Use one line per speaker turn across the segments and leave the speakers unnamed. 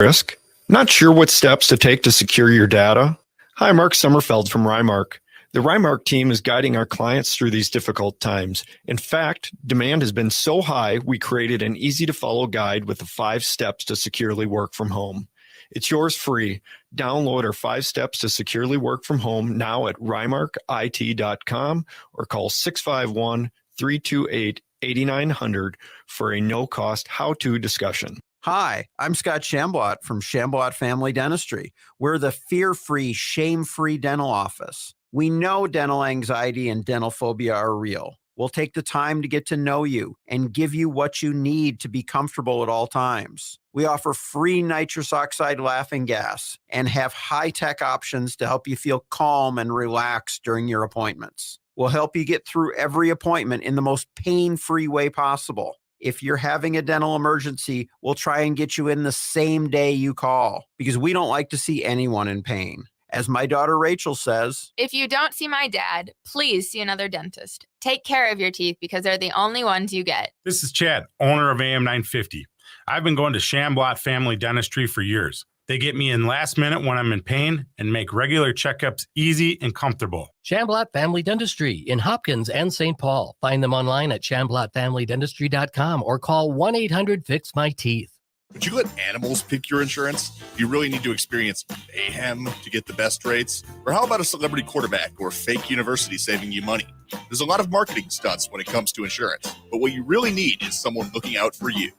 Risk? Not sure what steps to take to secure your data? Hi, Mark Sommerfeld from Rymark. The Rymark team is guiding our clients through these difficult times. In fact, demand has been so high, we created an easy-to-follow guide with the 5 steps to securely work from home. It's yours free. Download our 5 steps to securely work from home now at rymarkit.com or call 651-328-8900 for a no-cost how-to discussion.
Hi, I'm Scott Shambot from Shambot Family Dentistry. We're the fear-free, shame-free dental office. We know dental anxiety and dental phobia are real. We'll take the time to get to know you and give you what you need to be comfortable at all times. We offer free nitrous oxide laughing gas and have high-tech options to help you feel calm and relaxed during your appointments. We'll help you get through every appointment in the most pain-free way possible. If you're having a dental emergency, we'll try and get you in the same day you call because we don't like to see anyone in pain. As my daughter Rachel says,
if you don't see my dad, please see another dentist. Take care of your teeth because they're the only ones you get.
This is Chad, owner of AM 950. I've been going to Shambot Family Dentistry for years. They get me in last minute when I'm in pain and make regular checkups easy and comfortable.
Shambot Family Dentistry in Hopkins and St. Paul. Find them online at shamblotfamilydentistry.com or call 1-800-FIX-MY-TEETH.
Would you let animals pick your insurance? Do you really need to experience mayhem to get the best rates? Or how about a celebrity quarterback or fake university saving you money? There's a lot of marketing stunts when it comes to insurance, but what you really need is someone looking out for you.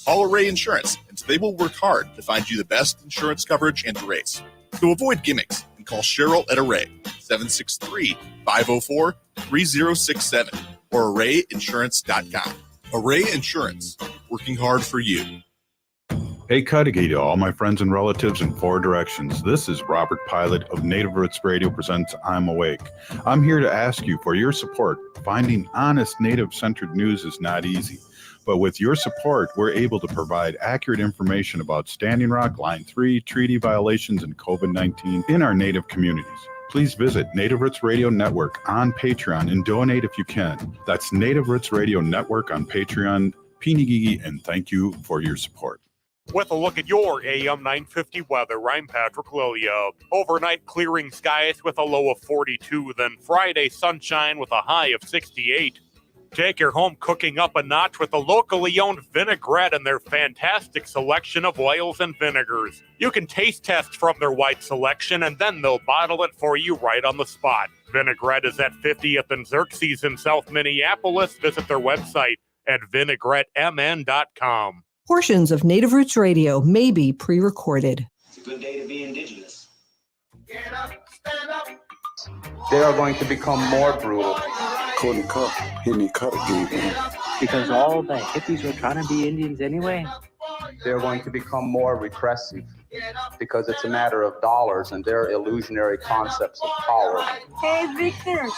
Call Array Insurance, and they will work hard to find you the best insurance coverage and rates. So avoid gimmicks and call Cheryl at Array, 763-504-3067 or arrayinsurance.com. Array Insurance, working hard for you.
Hey, Cudahy to all my friends and relatives in 4 directions. This is Robert Pilot of Native Roots Radio presents I'm Awake. I'm here to ask you for your support. Finding honest Native-centered news is not easy. But with your support, we're able to provide accurate information about Standing Rock, Line 3, treaty violations, and COVID-19 in our Native communities. Please visit Native Roots Radio Network on Patreon and donate if you can. That's Native Roots Radio Network on Patreon. Pinigigi, and thank you for your support.
With a look at your AM 950 weather, I'm Patrick Lilia. Overnight clearing skies with a low of 42, then Friday sunshine with a high of 68. Take your home cooking up a notch with a locally owned vinaigrette and their fantastic selection of oils and vinegars. You can taste test from their wide selection and then they'll bottle it for you right on the spot. Vinaigrette is at 50th and Xerxes in South Minneapolis. Visit their website at vinaigrettemn.com.
Portions of Native Roots Radio may be pre-recorded.
It's a good day to be indigenous.
Get up, stand up.
They are going to become more brutal.
Couldn't cut, any cut again.
Because all the hippies were trying to be Indians anyway.
They're going to become more repressive because it's a matter of dollars and their illusionary concepts of power.
Hey, Victor.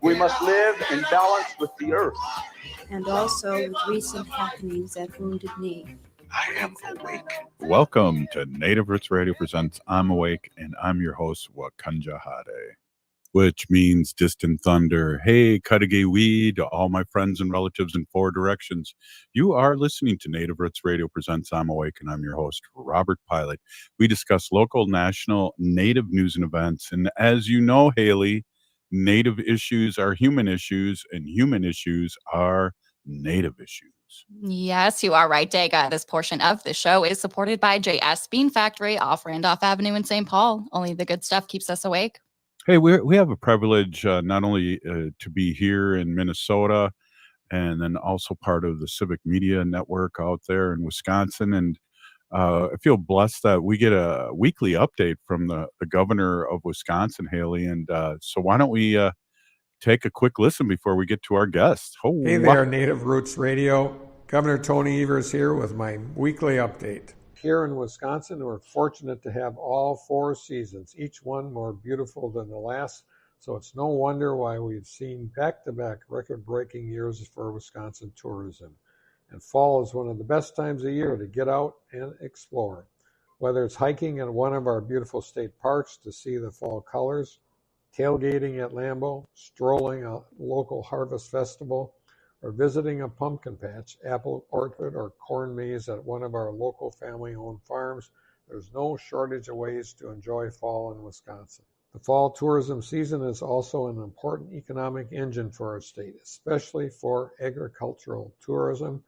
We must live in balance with the earth.
And also with recent happenings that wounded me.
I am awake.
Welcome to Native Roots Radio presents I'm Awake, and I'm your host, Wakanja Hade, which means distant thunder. Hey, Cudahy Wee to all my friends and relatives in 4 directions. You are listening to Native Roots Radio presents I'm Awake, and I'm your host, Robert Pilot. We discuss local, national, Native news and events, and as you know, Haley, Native issues are human issues, and human issues are Native issues.
Yes, you are right, Dega. This portion of the show is supported by JS Bean Factory off Randolph Avenue in St. Paul. Only the good stuff keeps us awake.
Hey, we have a privilege not only to be here in Minnesota and then also part of the Civic Media Network out there in Wisconsin. And I feel blessed that we get a weekly update from the governor of Wisconsin, Haley. And so why don't we take a quick listen before we get to our guest. Oh,
hey there, Native Roots Radio. Governor Tony Evers here with my weekly update. Here in Wisconsin, we're fortunate to have all 4 seasons, each one more beautiful than the last. So it's no wonder why we've seen back-to-back record-breaking years for Wisconsin tourism. And fall is one of the best times of year to get out and explore. Whether it's hiking in one of our beautiful state parks to see the fall colors, tailgating at Lambeau, strolling a local harvest festival, or visiting a pumpkin patch, apple orchard, or corn maze at one of our local family-owned farms, There's no shortage of ways to enjoy fall in Wisconsin. The fall tourism season is also an important economic engine for our state, especially for agricultural tourism,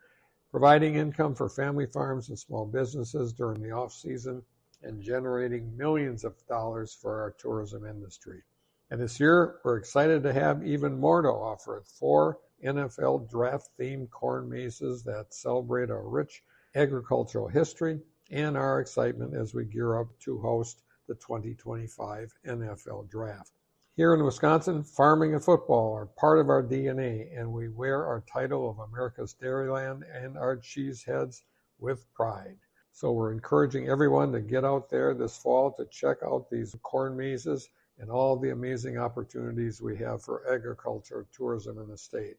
providing income for family farms and small businesses during the off-season and generating millions of dollars for our tourism industry. And this year, we're excited to have even more to offer: 4 NFL draft-themed corn mazes that celebrate our rich agricultural history and our excitement as we gear up to host the 2025 NFL Draft. Here in Wisconsin, farming and football are part of our DNA, and we wear our title of America's Dairyland and our cheeseheads with pride. So we're encouraging everyone to get out there this fall to check out these corn mazes and all the amazing opportunities we have for agriculture tourism in the state.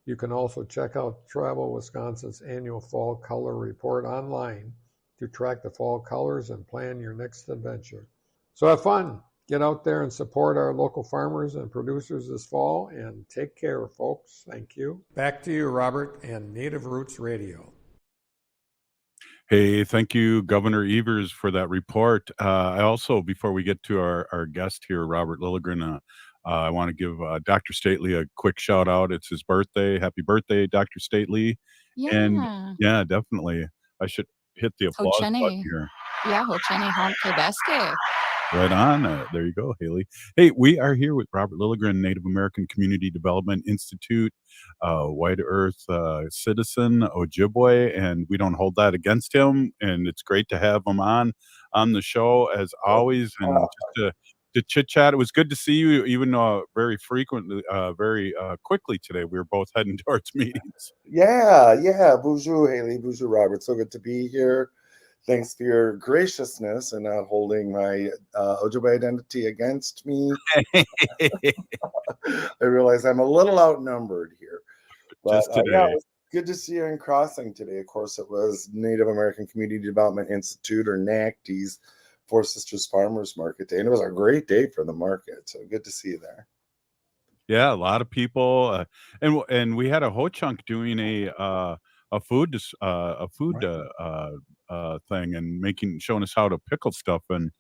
You can also check out Travel Wisconsin's annual Fall Color Report online to track the fall colors and plan your next adventure. So have fun. Get out there and support our local farmers and producers this fall, and take care, folks. Thank you. Back to you, Robert, and Native Roots Radio.
Hey, thank you, Governor Evers, for that report. I also, before we get to our guest here, Robert Lilligren, I want to give Dr. Stately a quick shout out. It's his birthday. Happy birthday, Dr. Stately. And
Yeah.
yeah, definitely. I should hit the applause button
Hocheni.
here.
Yeah, Hocheni Honk Kebeske.
Right on. There you go, Haley. Hey, we are here with Robert Lilligren, Native American Community Development Institute, White Earth citizen, Ojibwe, and we don't hold that against him. And it's great to have him on the show as always, and just to chit chat. It was good to see you, even very frequently, very quickly today. We were both heading towards meetings.
Yeah. Bonjour, Haley. Bonjour, Robert. So good to be here. Thanks for your graciousness and not holding my Ojibwe identity against me. I realize I'm a little outnumbered here. But
Just today.
yeah, it was good to see you in Crossing today. Of course, it was Native American Community Development Institute, or NACD's, Four Sisters Farmers Market Day. And it was a great day for the market. So good to see you there.
Yeah, a lot of people, and we had a Ho-Chunk doing a food thing and showing us how to pickle stuff, and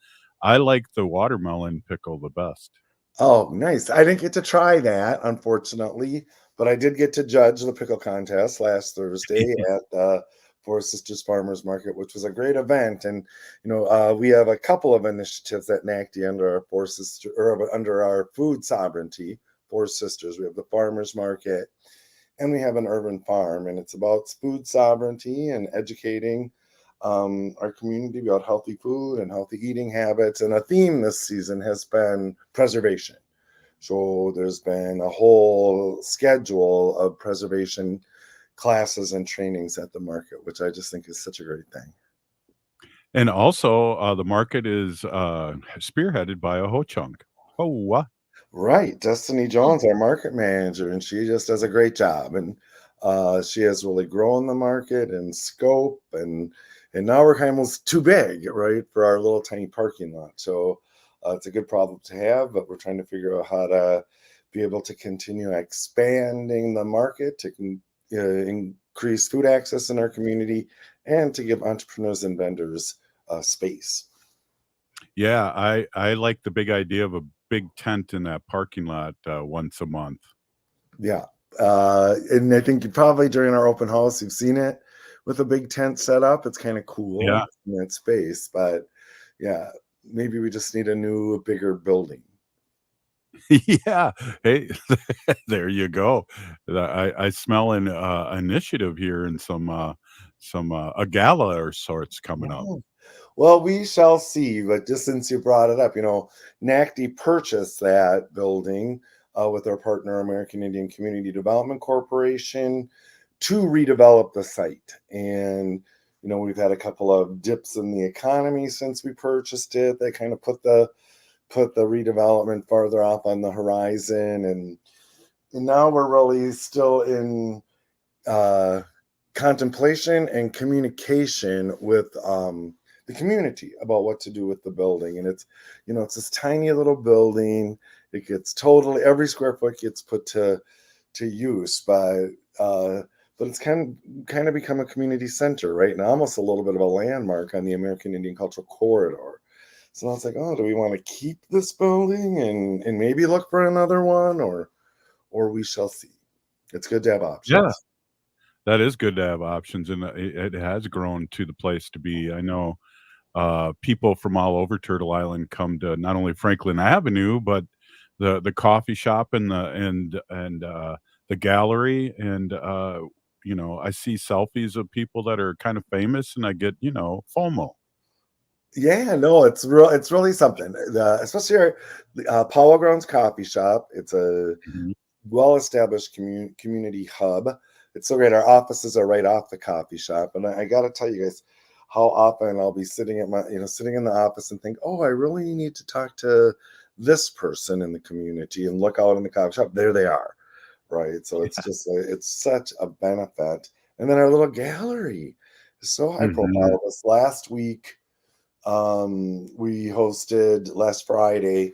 I like the watermelon pickle the best.
Oh, nice. I didn't get to try that, unfortunately, but I did get to judge the pickle contest last Thursday at the Four Sisters Farmers Market, which was a great event. And we have a couple of initiatives at NACD under our under our food sovereignty. Four Sisters. We have the farmers market, and we have an urban farm, and it's about food sovereignty and educating our community about healthy food and healthy eating habits. And a theme this season has been preservation. So there's been a whole schedule of preservation classes and trainings at the market, which I just think is such a great thing.
And also, the market is spearheaded by a Ho-Chunk.
Right. Destiny Jones, our market manager, and she just does a great job. And she has really grown the market and scope, and now we're kind of too big, right, for our little tiny parking lot. So it's a good problem to have, but we're trying to figure out how to be able to continue expanding the market to increase food access in our community and to give entrepreneurs and vendors space.
Yeah, I like the big idea of a big tent in that parking lot once a month.
Yeah. And I think you probably during our open house, you've seen it with a big tent set up. It's kind of cool in that space, but yeah, maybe we just need a new, bigger building.
Yeah. Hey, there you go. I smell an initiative here and some a gala or sorts coming up.
Well, we shall see. But just since you brought it up, NACD purchased that building with our partner, American Indian Community Development Corporation, to redevelop the site. And, we've had a couple of dips in the economy since we purchased it. They kind of put the redevelopment farther off on the horizon. And now we're really still in contemplation and communication with the community about what to do with the building. And it's this tiny little building. It gets every square foot gets put to use, but but it's kind of become a community center, right? And almost a little bit of a landmark on the American Indian Cultural Corridor. So now it's like, oh, do we want to keep this building and maybe look for another one, or we shall see. It's good to have options.
Yeah, that is good to have options, and it has grown to the place to be. I know people from all over Turtle Island come to not only Franklin Avenue, but the coffee shop and the gallery, and I see selfies of people that are kind of famous, and I get FOMO.
Yeah, no, it's really something. Especially our Powell Grounds Coffee Shop. It's a well-established community hub. It's so great. Our offices are right off the coffee shop, and I got to tell you guys how often I'll be sitting in the office and think, oh, I really need to talk to this person in the community, and look out in the coffee shop. There they are, right? So it's just it's such a benefit. And then our little gallery is so high profile. This last week, we hosted last Friday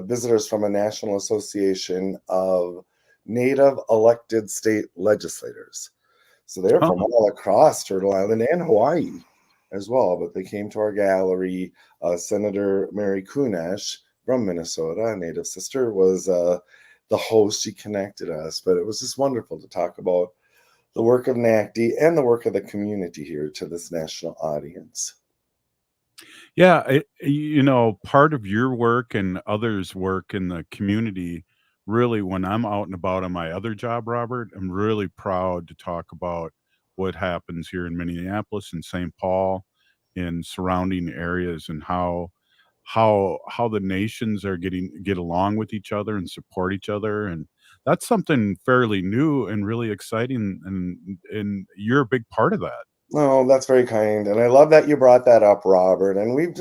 visitors from a national association of Native elected state legislators. So they're from all across Turtle Island and Hawaii as well, but they came to our gallery. Senator Mary Kunesh from Minnesota, a Native sister, was the host. She connected us, but it was just wonderful to talk about the work of NACD and the work of the community here to this national audience.
Yeah, part of your work and others' work in the community, really, when I'm out and about on my other job, Robert, I'm really proud to talk about what happens here in Minneapolis and St. Paul, in surrounding areas, and how the nations are get along with each other and support each other, and that's something fairly new and really exciting, and you're a big part of that.
Oh, that's very kind. And I love that you brought that up, Robert. And we've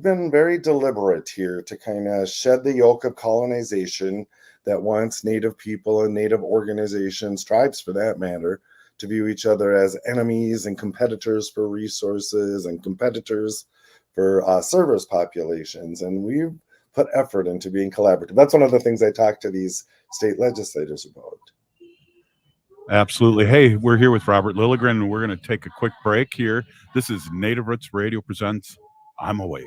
been very deliberate here to kind of shed the yoke of colonization that wants Native people and Native organizations, tribes for that matter, to view each other as enemies and competitors for resources and competitors for service populations. And we've put effort into being collaborative. That's one of the things I talk to these state legislators about.
Absolutely. Hey, we're here with Robert Lilligren, and we're going to take a quick break here. This is Native Roots Radio presents I'm Awake.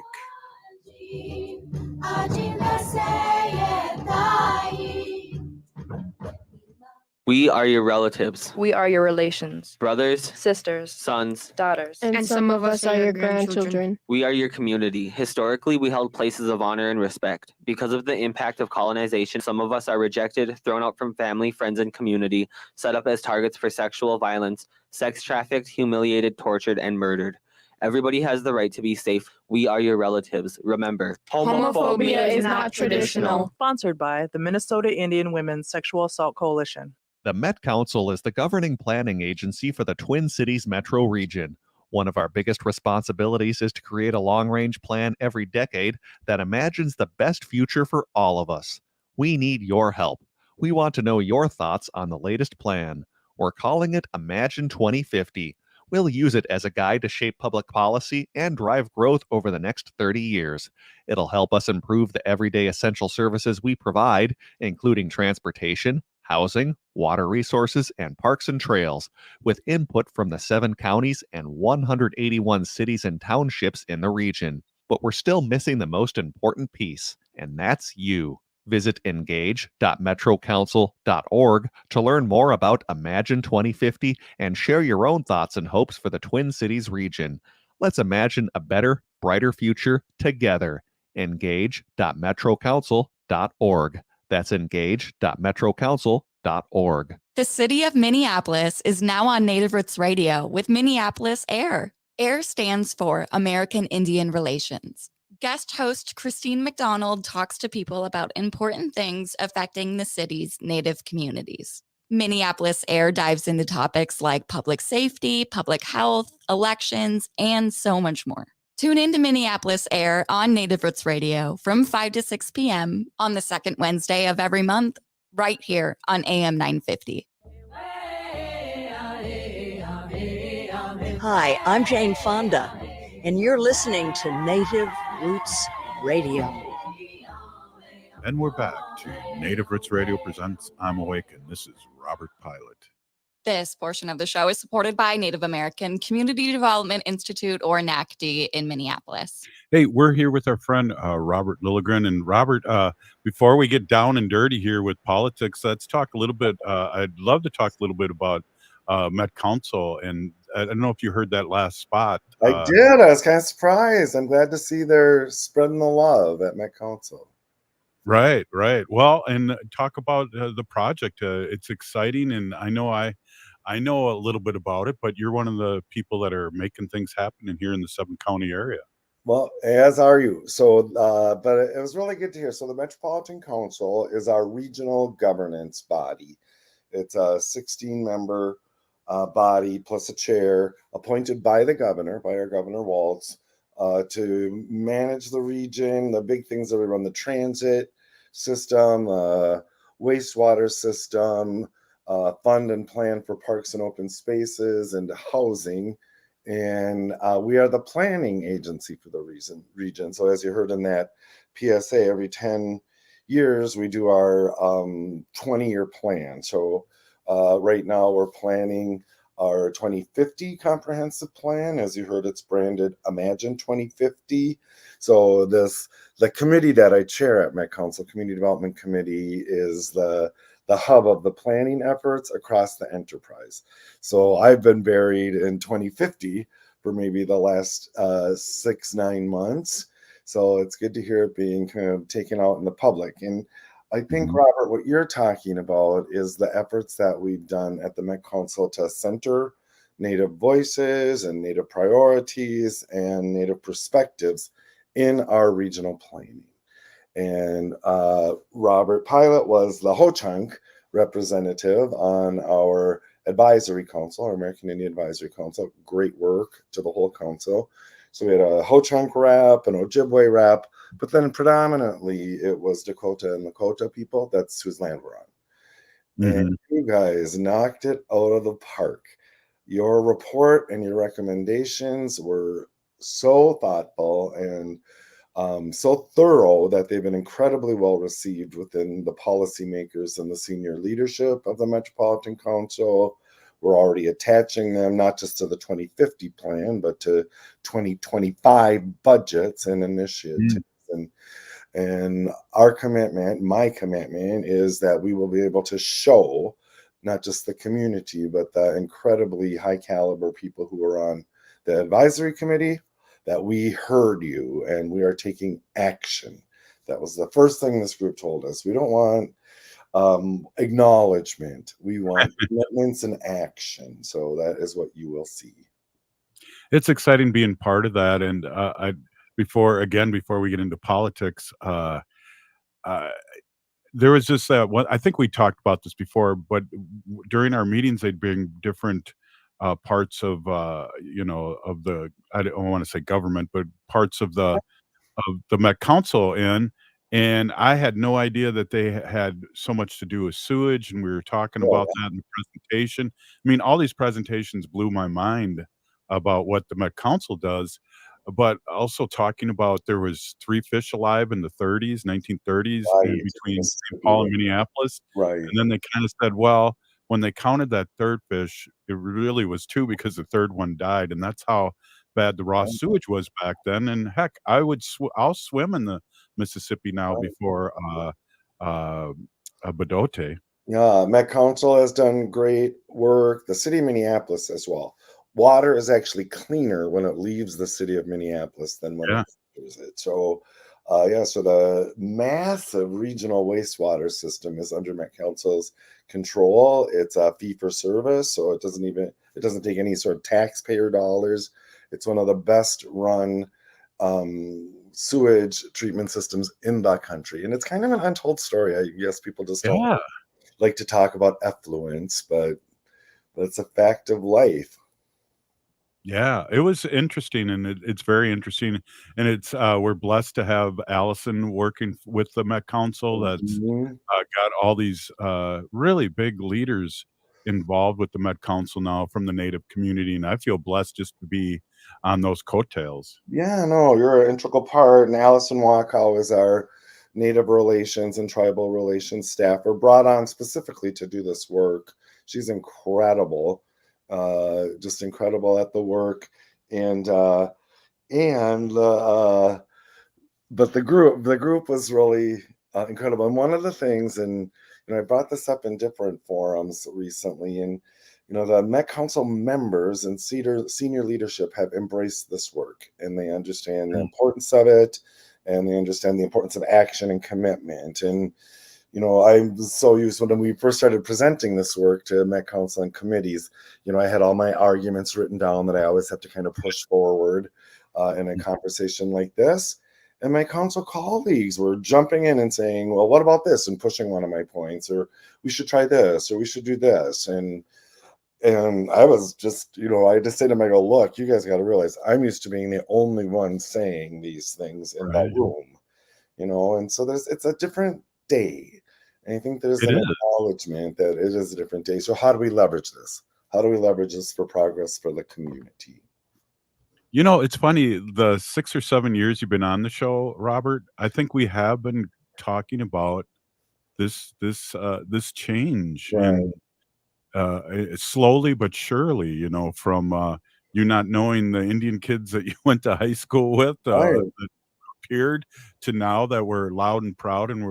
We are your relatives,
We are your relations,
brothers,
sisters,
sons,
daughters.
And some of us are your grandchildren.
We are your community. Historically, we held places of honor and respect. Because of the impact of colonization, some of us are rejected, thrown out from family, friends, and community, set up as targets for sexual violence, sex trafficked, humiliated, tortured, and murdered. Everybody has the right to be safe. We are your relatives. Remember,
Homophobia is not traditional.
Sponsored by the Minnesota Indian Women's Sexual Assault Coalition.
The Met Council is the governing planning agency for the Twin Cities metro region. One of our biggest responsibilities is to create a long-range plan every decade that imagines the best future for all of us. We need your help. We want to know your thoughts on the latest plan. We're calling it Imagine 2050. We'll use it as a guide to shape public policy and drive growth over the next 30 years. It'll help us improve the everyday essential services we provide, including transportation, housing, water resources, and parks and trails, with input from the 7 counties and 181 cities and townships in the region. But we're still missing the most important piece, and that's you. Visit engage.metrocouncil.org to learn more about Imagine 2050 and share your own thoughts and hopes for the Twin Cities region. Let's imagine a better, brighter future together. Engage.metrocouncil.org. That's engage.metrocouncil.org.
The city of Minneapolis is now on Native Roots Radio with Minneapolis AIR. AIR stands for American Indian Relations. Guest host Christine McDonald talks to people about important things affecting the city's Native communities. Minneapolis AIR dives into topics like public safety, public health, elections, and so much more. Tune in to Minneapolis AIR on Native Roots Radio from 5 to 6 p.m. on the second Wednesday of every month, right here on AM 950.
Hi, I'm Jane Fonda, and you're listening to Native Roots Radio.
And we're back to Native Roots Radio presents I'm Awake, and this is Robert Pilot.
This portion of the show is supported by Native American Community Development Institute, or NACD, in Minneapolis.
Hey, we're here with our friend Robert Lilligren. And Robert, before we get down and dirty here with politics, let's talk a little bit. I'd love to talk a little bit about Met Council. And I don't know if you heard that last spot.
I did. I was kind of surprised. I'm glad to see they're spreading the love at Met Council.
Right, right. Well, and talk about the project. It's exciting, and I know a little bit about it, but you're one of the people that are making things happen in here in the 7-county area.
Well, as are you. So, but it was really good to hear. So the Metropolitan Council is our regional governance body. It's a 16-member body plus a chair appointed by the governor, by our Governor Waltz, to manage the region. The big things that we run: the transit system, wastewater system, fund and plan for parks and open spaces and housing. And we are the planning agency for the region. So as you heard in that PSA, every 10 years we do our 20-year plan. So right now we're planning our 2050 comprehensive plan. As you heard, it's branded Imagine 2050. So the committee that I chair at Met Council, Community Development Committee, is the hub of the planning efforts across the enterprise. So I've been buried in 2050 for maybe the last 6-9 months. So it's good to hear it being kind of taken out in the public. And I think, Robert, what you're talking about is the efforts that we've done at the Met Council to center Native voices and Native priorities and Native perspectives in our regional planning. And Robert Pilot was the Ho-Chunk representative on our advisory council, our American Indian Advisory Council. Great work to the whole council. So we had a Ho-Chunk rep, an Ojibwe rep, but then predominantly it was Dakota and Lakota people. That's whose land we're on. And you guys knocked it out of the park. Your report and your recommendations were so thoughtful and so thorough that they've been incredibly well received within the policymakers and the senior leadership of the Metropolitan Council. We're already attaching them not just to the 2050 plan, but to 2025 budgets and initiatives. And our commitment, my commitment, is that we will be able to show not just the community, but the incredibly high caliber people who are on the advisory committee, that we heard you and we are taking action. That was the first thing this group told us. We don't want acknowledgement. We want commitments and action. So that is what you will see.
It's exciting being part of that. And before we get into politics, there was just that one. I think we talked about this before, but during our meetings, they'd bring different parts of of the, I don't want to say government, but parts of the Met Council in, and I had no idea that they had so much to do with sewage, and we were talking about that in the presentation. I mean, all these presentations blew my mind about what the Met Council does, but also talking about there was 3 fish alive in the 1930s, between St. Paul and Minneapolis.
Right.
And then they kind of said, well, when they counted that 3rd fish, it really was 2 because the 3rd one died. And that's how bad the raw sewage was back then. And heck, I'll swim in the Mississippi now before Badote.
Yeah, Met Council has done great work. The city of Minneapolis as well. Water is actually cleaner when it leaves the city of Minneapolis than when it enters it. So, so the massive regional wastewater system is under Met Council's control. It's a fee for service, so it doesn't take any sort of taxpayer dollars. It's one of the best run sewage treatment systems in the country, and it's kind of an untold story. I guess people just don't like to talk about effluence, but it's a fact of life.
Yeah, it was interesting, and it's very interesting, and it's we're blessed to have Allison working with the Met Council that's got all these really big leaders involved with the Met Council now from the Native community, and I feel blessed just to be on those coattails.
Yeah, no, you're an integral part, and Allison Wakow is our Native Relations and Tribal Relations staffer, brought on specifically to do this work. She's incredible, just incredible at the work. And but the group was really incredible. And one of the things, and I brought this up in different forums recently, and the Met Council members and senior leadership have embraced this work, and they understand the importance of it, and they understand the importance of action and commitment. And I was so used when we first started presenting this work to Met Council and committees. I had all my arguments written down that I always have to kind of push forward in a conversation like this. And my council colleagues were jumping in and saying, well, what about this? And pushing one of my points, or we should try this, or we should do this. And I was just, I just say to them, I go, look, you guys got to realize I'm used to being the only one saying these things in that room, and so it's a different day. And I think there's an acknowledgement that it is a different day. So how do we leverage this? How do we leverage this for progress for the community?
It's funny, the 6 or 7 years you've been on the show, Robert, I think we have been talking about this change.
Right.
And slowly but surely, from you not knowing the Indian kids that you went to high school with, that appeared, to now that we're loud and proud and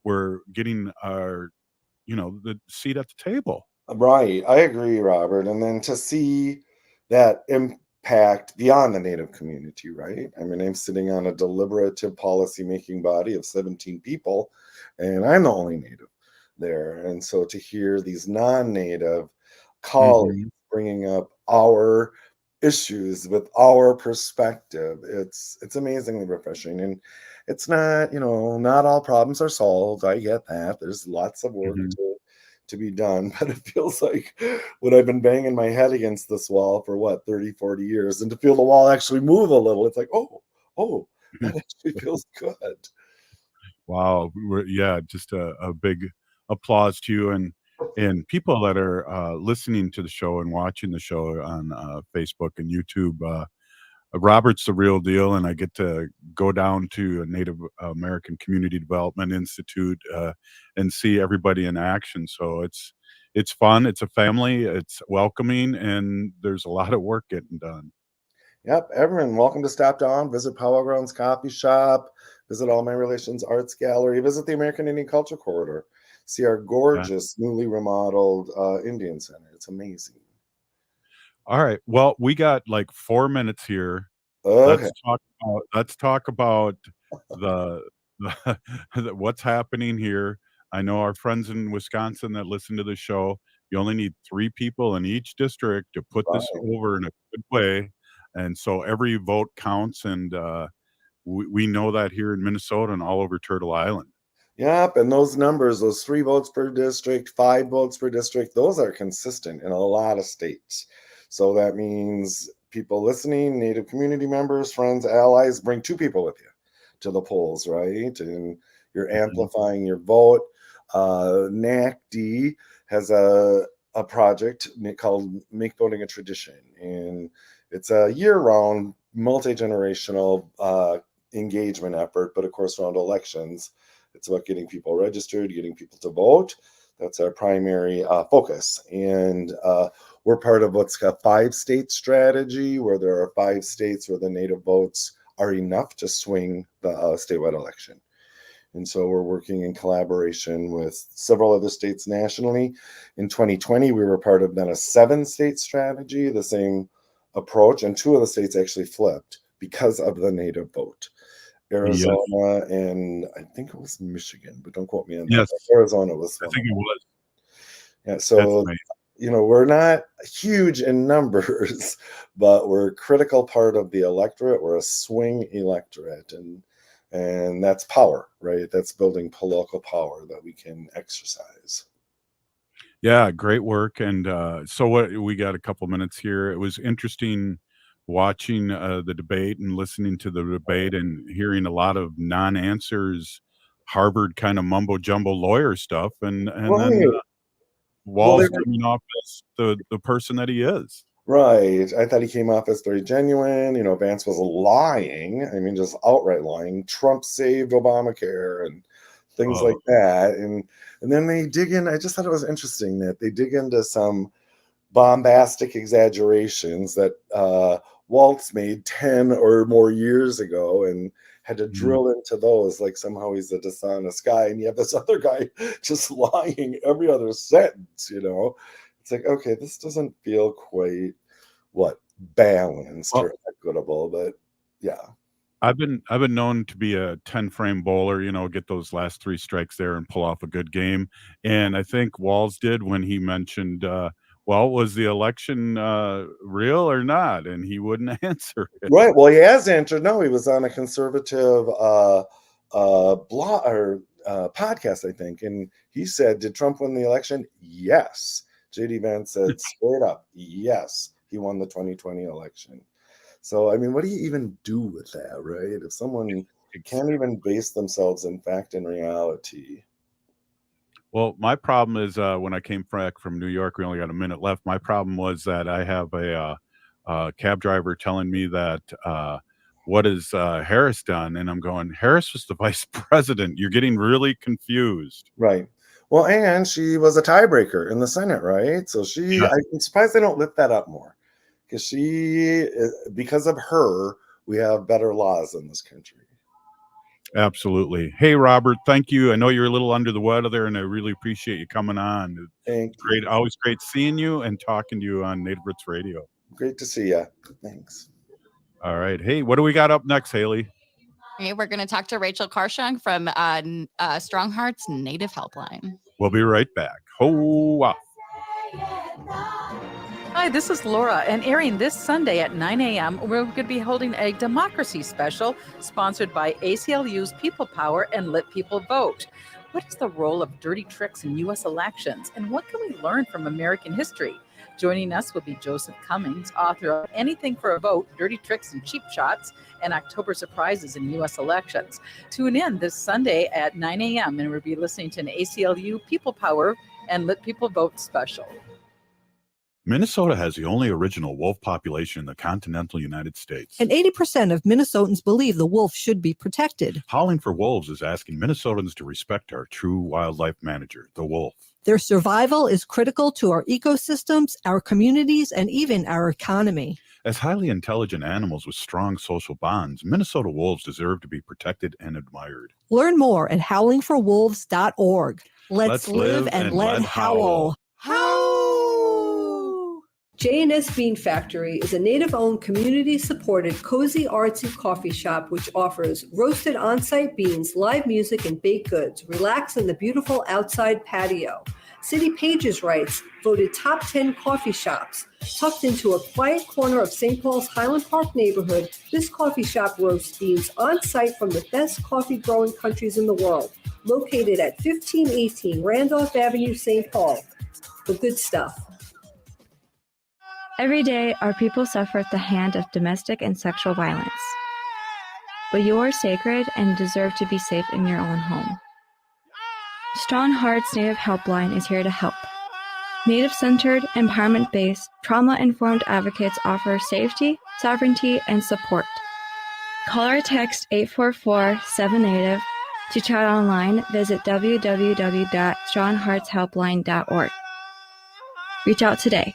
we're getting our, the seat at the table.
Right. I agree, Robert. And then to see that impact beyond the Native community, right? I mean, I'm sitting on a deliberative policymaking body of 17 people, and I'm the only Native there. And so to hear these non-Native colleagues bringing up our issues with our perspective, it's amazingly refreshing. And it's not, not all problems are solved. I get that. There's lots of work to be done, but it feels like when I've been banging my head against this wall for 30, 40 years, and to feel the wall actually move a little, it's like, oh, that actually feels good.
Wow. Just a big applause to you and people that are listening to the show and watching the show on Facebook and YouTube. Robert's the real deal, and I get to go down to a Native American Community Development Institute and see everybody in action. So it's fun, it's a family, it's welcoming, and there's a lot of work getting done.
Yep, everyone, welcome to stop down, visit Powell Grounds Coffee Shop, visit All My Relations Arts Gallery, visit the American Indian Culture Corridor, see our gorgeous newly remodeled Indian Center. It's amazing.
All right. Well, we got like 4 minutes here.
Okay.
Let's talk about the what's happening here. I know our friends in Wisconsin that listen to the show. You only need 3 people in each district to put this over in a good way, and so every vote counts. And we know that here in Minnesota and all over Turtle Island.
Yep, and those numbers, those 3 votes per district, 5 votes per district, those are consistent in a lot of states. So that means people listening, Native community members, friends, allies, bring 2 people with you to the polls, right? And you're amplifying your vote. NACD has a project called Make Voting a Tradition. And it's a year-round, multi-generational engagement effort, but of course around elections. It's about getting people registered, getting people to vote. That's our primary focus. And we're part of what's a 5-state strategy, where there are 5 states where the Native votes are enough to swing the statewide election. And so we're working in collaboration with several other states nationally. In 2020, we were part of then a 7-state strategy, the same approach, and 2 of the states actually flipped because of the Native vote. Arizona and I think it was Michigan, but don't quote me on that.
Yes.
Arizona was one.
I think it was.
Yeah, so we're not huge in numbers, but we're a critical part of the electorate. We're a swing electorate, and that's power, right? That's building political power that we can exercise.
Yeah, great work. And so we got a couple minutes here. It was interesting watching the debate and listening to the debate and hearing a lot of non-answers, Harvard kind of mumbo jumbo lawyer stuff, and then Walz coming off as the person that he is.
Right. I thought he came off as very genuine. Vance was lying. I mean, just outright lying. Trump saved Obamacare, and things like that. And then they dig in. I just thought it was interesting that they dig into some bombastic exaggerations that Waltz made 10 or more years ago and had to drill into those, like somehow he's a dishonest guy, and you have this other guy just lying every other sentence, you know. It's like, okay, this doesn't feel quite balanced or equitable, but yeah.
I've been known to be a 10-frame bowler, you know, get those last 3 strikes there and pull off a good game. And I think Walls did when he mentioned, well, was the election real or not? And he wouldn't answer it.
Right. Well, he has answered. No, he was on a conservative blog or podcast, I think, and he said, "Did Trump win the election?" Yes. JD Vance said straight up, yes, he won the 2020 election. So, I mean, what do you even do with that, right? If someone can't even base themselves in fact and reality.
Well, my problem is when I came back from New York, we only got a minute left. My problem was that I have a cab driver telling me that what has Harris done? And I'm going, Harris was the vice president. You're getting really confused.
Right. Well, and she was a tiebreaker in the Senate, right? So I'm surprised they don't lift that up more, because because of her, we have better laws in this country.
Absolutely. Hey, Robert, thank you. I know you're a little under the weather, and I really appreciate you coming on.
Thank
you.
Great.
Always great seeing you and talking to you on Native Roots Radio.
Great to see you. Thanks.
All right. Hey, what do we got up next, Haley?
Okay, we're going to talk to Rachel Carr-Shunk from StrongHearts Native Helpline.
We'll be right back. Ho-wah.
Hi, this is Laura, and airing this Sunday at 9 a.m., we're going to be holding a democracy special sponsored by ACLU's People Power and Let People Vote. What is the role of dirty tricks in U.S. elections, and what can we learn from American history? Joining us will be Joseph Cummings, author of Anything for a Vote, Dirty Tricks and Cheap Shots, and October Surprises in U.S. Elections. Tune in this Sunday at 9 a.m., and we'll be listening to an ACLU People Power and Let People Vote special.
Minnesota has the only original wolf population in the continental United States.
And 80% of Minnesotans believe the wolf should be protected.
Howling for Wolves is asking Minnesotans to respect our true wildlife manager, the wolf.
Their survival is critical to our ecosystems, our communities, and even our economy.
As highly intelligent animals with strong social bonds, Minnesota wolves deserve to be protected and admired.
Learn more at howlingforwolves.org. Let's live and let howl. J&S Bean Factory is a Native-owned, community-supported, cozy, artsy coffee shop which offers roasted on-site beans, live music, and baked goods. Relax in the beautiful outside patio. City Pages writes, voted top 10 coffee shops. Tucked into a quiet corner of St. Paul's Highland Park neighborhood, this coffee shop roasts beans on-site from the best coffee-growing countries in the world. Located at 1518 Randolph Avenue, St. Paul. The good stuff.
Every day, our people suffer at the hand of domestic and sexual violence. But you are sacred and deserve to be safe in your own home. StrongHearts Native Helpline is here to help. Native-centered, empowerment-based, trauma-informed advocates offer safety, sovereignty, and support. Call or text 844-7NATIVE. To chat online, visit www.strongheartshelpline.org. Reach out today.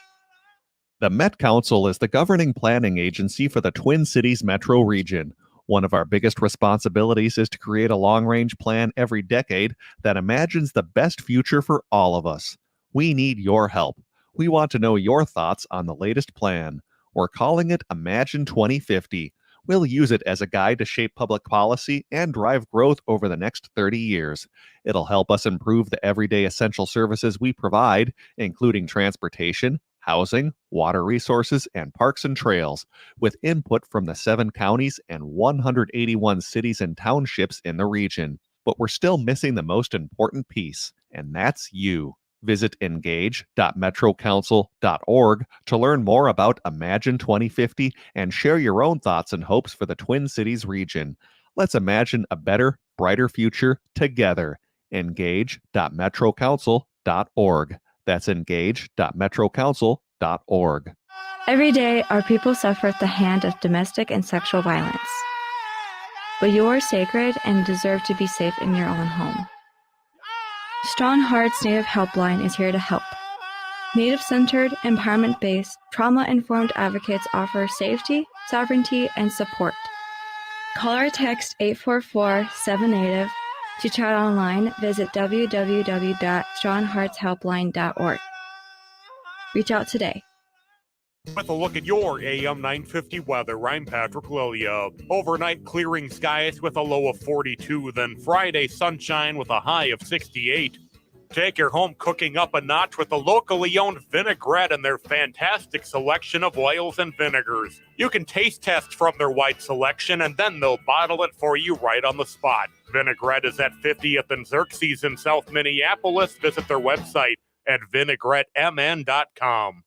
The Met Council is the governing planning agency for the Twin Cities metro region. One of our biggest responsibilities is to create a long-range plan every decade that imagines the best future for all of us. We need your help. We want to know your thoughts on the latest plan. We're calling it Imagine 2050. We'll use it as a guide to shape public policy and drive growth over the next 30 years. It'll help us improve the everyday essential services we provide, including transportation, housing, water resources, and parks and trails, with input from the 7 counties and 181 cities and townships in the region. But we're still missing the most important piece, and that's you. Visit engage.metrocouncil.org to learn more about Imagine 2050 and share your own thoughts and hopes for the Twin Cities region. Let's imagine a better, brighter future together. Engage.metrocouncil.org. That's engage.metrocouncil.org.
Every day, our people suffer at the hand of domestic and sexual violence. But you are sacred and deserve to be safe in your own home. StrongHearts Native Helpline is here to help. Native-centered, empowerment-based, trauma-informed advocates offer safety, sovereignty, and support. Call or text 844-7NATIVE. To chat online, visit www.strongheartshelpline.org. Reach out today.
With a look at your AM 950 weather, I'm Patrick Lilia. Overnight clearing skies with a low of 42, then Friday sunshine with a high of 68. Take your home cooking up a notch with the locally owned Vinaigrette and their fantastic selection of oils and vinegars. You can taste test from their wide selection and then they'll bottle it for you right on the spot. Vinaigrette is at 50th and Xerxes in South Minneapolis. Visit their website at vinaigrettemn.com.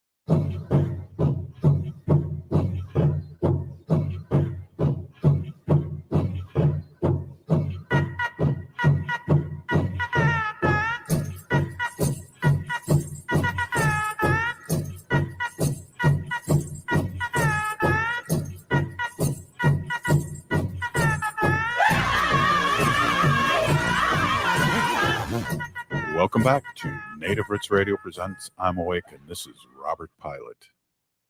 Welcome back to Native Roots Radio presents I'm Awake, and this is Robert Pilot.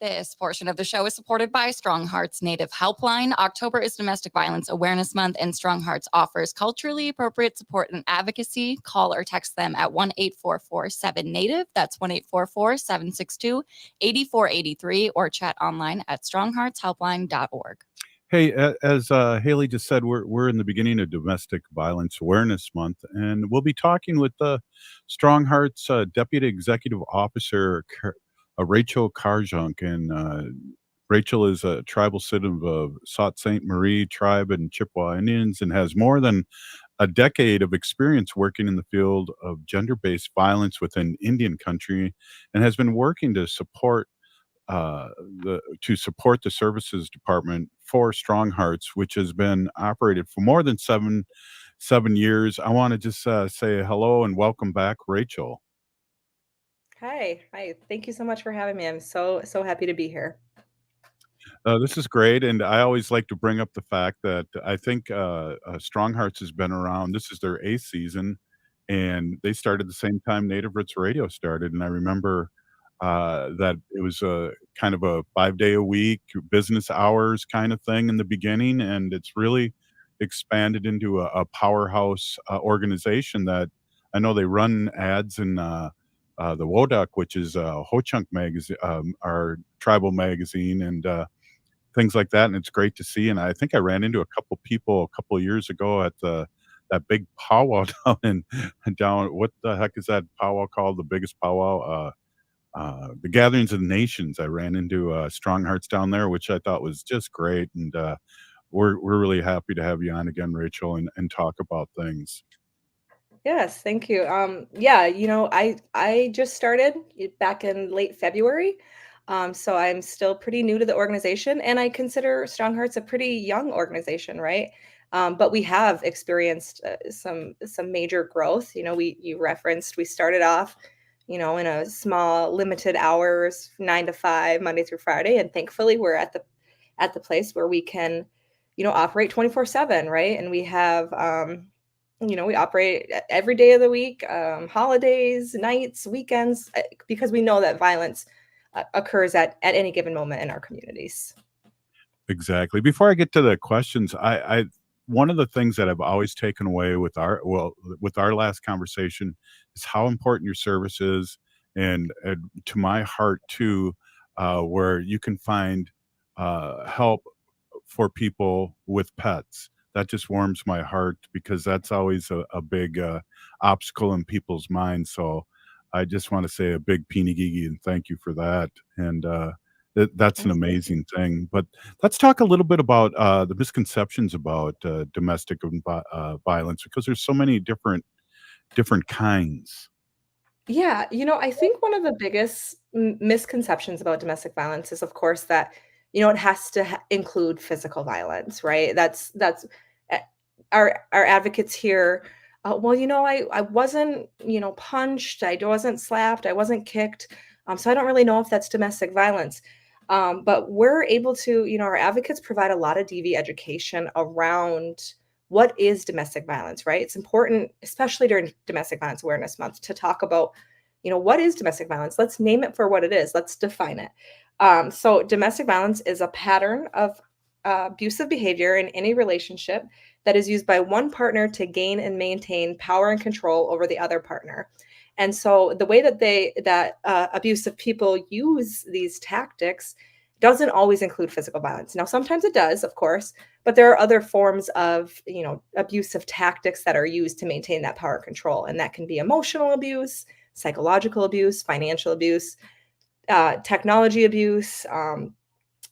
This portion of the show is supported by StrongHearts Native Helpline. October is Domestic Violence Awareness Month, and StrongHearts offers culturally appropriate support and advocacy. Call or text them at 1-844-7NATIVE. That's 1-844-762-8483, or chat online at strongheartshelpline.org.
Hey, as Haley just said, we're in the beginning of Domestic Violence Awareness Month, and we'll be talking with StrongHearts Deputy Executive Officer Rachel Carr-Shunk. And Rachel is a tribal citizen of Sault Ste. Marie tribe and Chippewa Indians, and has more than a decade of experience working in the field of gender-based violence within Indian country, and has been working to support the services department for StrongHearts, which has been operated for more than seven years. I want to just say hello and welcome back, Rachel.
Hi. Thank you so much for having me. I'm so happy to be here.
This is great, and I always like to bring up the fact that I think StrongHearts has been around. This is their 8th season, and they started the same time Native Roots Radio started, and I remember that it was a kind of a 5-day-a-week business hours kind of thing in the beginning, and it's really expanded into a powerhouse organization that I know they run ads in the Wodak, which is Ho-Chunk magazine, our tribal magazine, and things like that. And it's great to see. And I think I ran into a couple people a couple of years ago at that big powwow down. What the heck is that powwow called? The biggest powwow? The Gatherings of the Nations. I ran into StrongHearts down there, which I thought was just great. And we're really happy to have you on again, Rachel, and talk about things.
Yes, thank you. I just started back in late February. So I'm still pretty new to the organization, and I consider StrongHearts a pretty young organization, right? But we have experienced some major growth. You referenced we started off in a small, limited hours, 9 to 5, Monday through Friday. And thankfully we're at the place where we can, operate 24/7, right? And we have, we operate every day of the week, holidays, nights, weekends, because we know that violence occurs at any given moment in our communities.
Exactly. Before I get to the questions, I one of the things that I've always taken away with our last conversation is how important your service is, and to my heart too, where you can find help for people with pets. That just warms my heart, because that's always a big obstacle in people's minds. So I just want to say a big Pinigigi and thank you for that. And that's an amazing thing. But let's talk a little bit about the misconceptions about domestic violence, because there's so many different kinds.
Yeah, I think one of the biggest misconceptions about domestic violence is, of course, that it has to include physical violence, right? That's our advocates here. I wasn't punched, I wasn't slapped, I wasn't kicked, so I don't really know if that's domestic violence. But we're able to, our advocates provide a lot of DV education around what is domestic violence, right? It's important, especially during Domestic Violence Awareness Month, to talk about, what is domestic violence? Let's name it for what it is. Let's define it. So domestic violence is a pattern of abusive behavior in any relationship that is used by one partner to gain and maintain power and control over the other partner. And so the way that abusive people use these tactics doesn't always include physical violence. Now, sometimes it does, of course, but there are other forms of, abusive tactics that are used to maintain that power and control. And that can be emotional abuse, psychological abuse, financial abuse, technology abuse.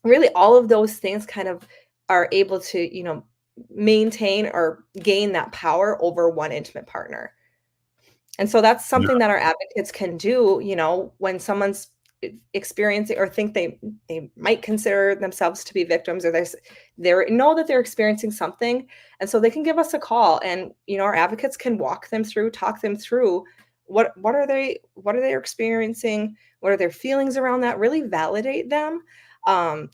Really, all of those things kind of are able to, maintain or gain that power over one intimate partner. And so that's something that our advocates can do, when someone's experiencing or think they might consider themselves to be victims, or they know that they're experiencing something. And so they can give us a call, and, our advocates can talk them through what are they experiencing? What are their feelings around that? Really validate them. And,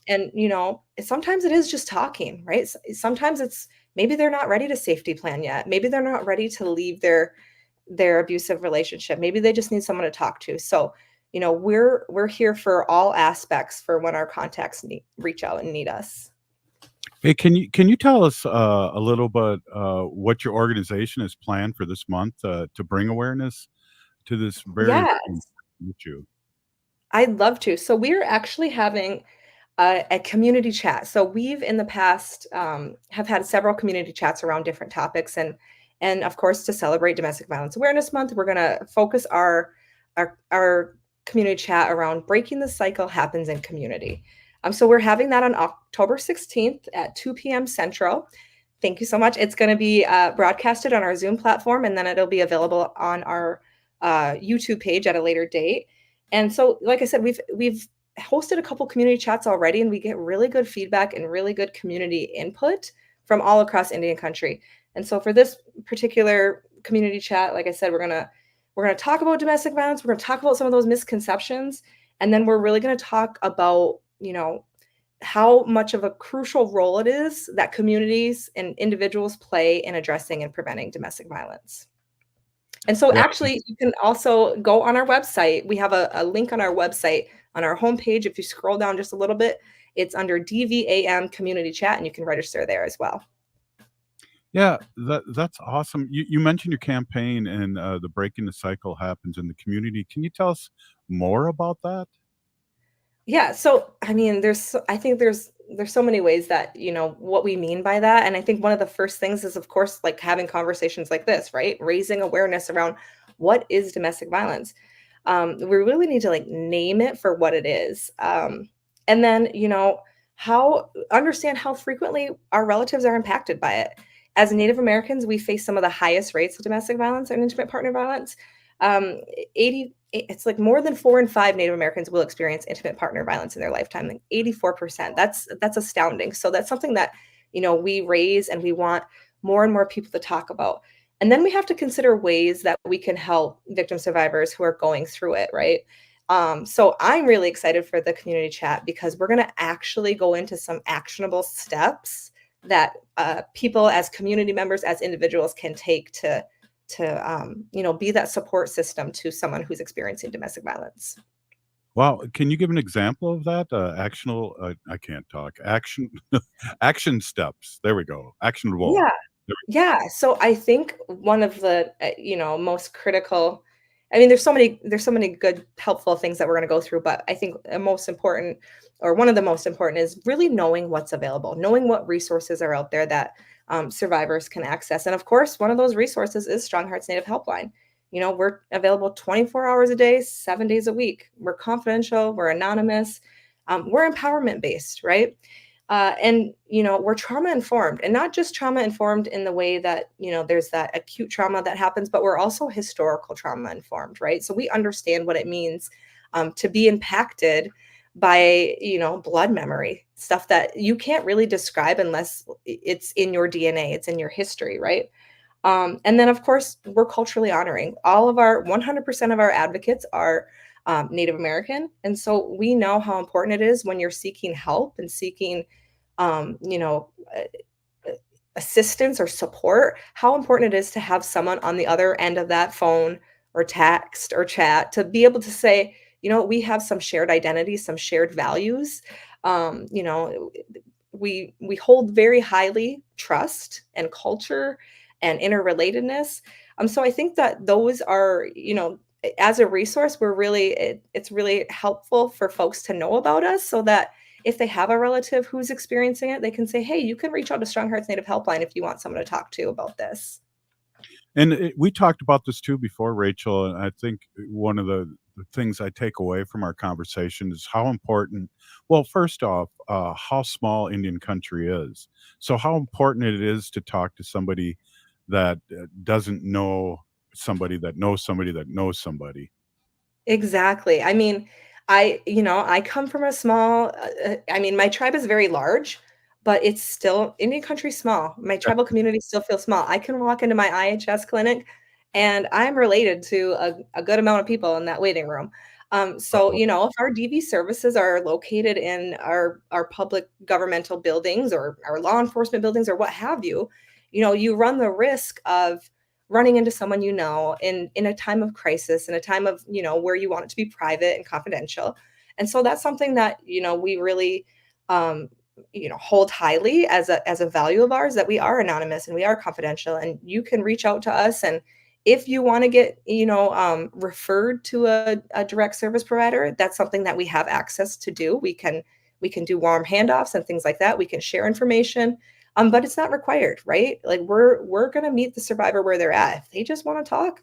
sometimes it is just talking, right? Sometimes it's maybe they're not ready to safety plan yet. Maybe they're not ready to leave their abusive relationship. Maybe they just need someone to talk to. So, we're here for all aspects for when our contacts reach out and need us.
Hey, can you tell us a little bit what your organization has planned for this month to bring awareness to this very
Yes,
important issue?
I'd love to. So we're actually having a community chat. So we've in the past have had several community chats around different topics, and of course, to celebrate Domestic Violence Awareness Month, we're going to focus our community chat around breaking the cycle happens in community. So we're having that on October 16th at 2 p.m. Central. Thank you so much. It's going to be broadcasted on our Zoom platform, and then it'll be available on our YouTube page at a later date. And so, like I said, we've hosted a couple community chats already, and we get really good feedback and really good community input from all across Indian country. And so for this particular community chat, like I said, we're gonna talk about domestic violence. We're gonna talk about some of those misconceptions, and then we're really gonna talk about, how much of a crucial role it is that communities and individuals play in addressing and preventing domestic violence. And so
Yeah.
actually, you can also go on our website. We have a link on our website on our homepage. If you scroll down just a little bit, it's under DVAM Community Chat, and you can register there as well.
Yeah, that's awesome. You mentioned your campaign and the breaking the cycle happens in the community. Can you tell us more about that?
Yeah, so I mean, I think there's so many ways that, what we mean by that. And I think one of the first things is, of course, like having conversations like this, right? Raising awareness around what is domestic violence. We really need to name it for what it is. And then, understand how frequently our relatives are impacted by it. As Native Americans, we face some of the highest rates of domestic violence and intimate partner violence. 80 It's like more than 4 in 5 Native Americans will experience intimate partner violence in their lifetime. Like 84%. That's astounding. So that's something that, we raise, and we want more and more people to talk about. And then we have to consider ways that we can help victim survivors who are going through it, right? So I'm really excited for the community chat, because we're going to actually go into some actionable steps that people as community members, as individuals, can take to be that support system to someone who's experiencing domestic violence.
Wow, can you give an example of that? Actionable, I can't talk. Action steps. There we go. Actionable.
Yeah.
There we
Yeah. So I think one of the, most critical, I mean, there's so many good, helpful things that we're going to go through, but I think the most important, or one of the most important, is really knowing what's available, knowing what resources are out there that survivors can access. And of course, one of those resources is StrongHearts Native Helpline. We're available 24 hours a day, 7 days a week. We're confidential, we're anonymous, we're empowerment based, right? And we're trauma informed, and not just trauma informed in the way that, there's that acute trauma that happens, but we're also historical trauma informed, right? So we understand what it means to be impacted by, blood memory, stuff that you can't really describe unless it's in your DNA, it's in your history, right? And then, of course, we're culturally honoring. 100% of our advocates are Native American. And so we know how important it is when you're seeking help and seeking, assistance or support, how important it is to have someone on the other end of that phone or text or chat to be able to say, we have some shared identities, some shared values. We hold very highly trust and culture and interrelatedness. So I think that those are, as a resource, it's really helpful for folks to know about us so that if they have a relative who's experiencing it, they can say, hey, you can reach out to StrongHearts Native Helpline if you want someone to talk to about this.
And we talked about this too before, Rachel, and I think one of the things I take away from our conversation is how important, well, first off, how small Indian country is. So how important it is to talk to somebody that doesn't know somebody that knows somebody that knows somebody.
Exactly. I mean, I come from a small, my tribe is very large, but it's still Indian country small. My tribal community still feels small. I can walk into my IHS clinic and I'm related to a good amount of people in that waiting room. So, if our DV services are located in our public governmental buildings or our law enforcement buildings or what have you, you run the risk of running into someone in a time of crisis, in a time of where you want it to be private and confidential. And so that's something that we really hold highly as a value of ours, that we are anonymous and we are confidential, and you can reach out to us. And if you want to get referred to a direct service provider, that's something that we have access to do. We can do warm handoffs and things like that. We can share information. But it's not required, right? Like we're gonna meet the survivor where they're at. If they just want to talk,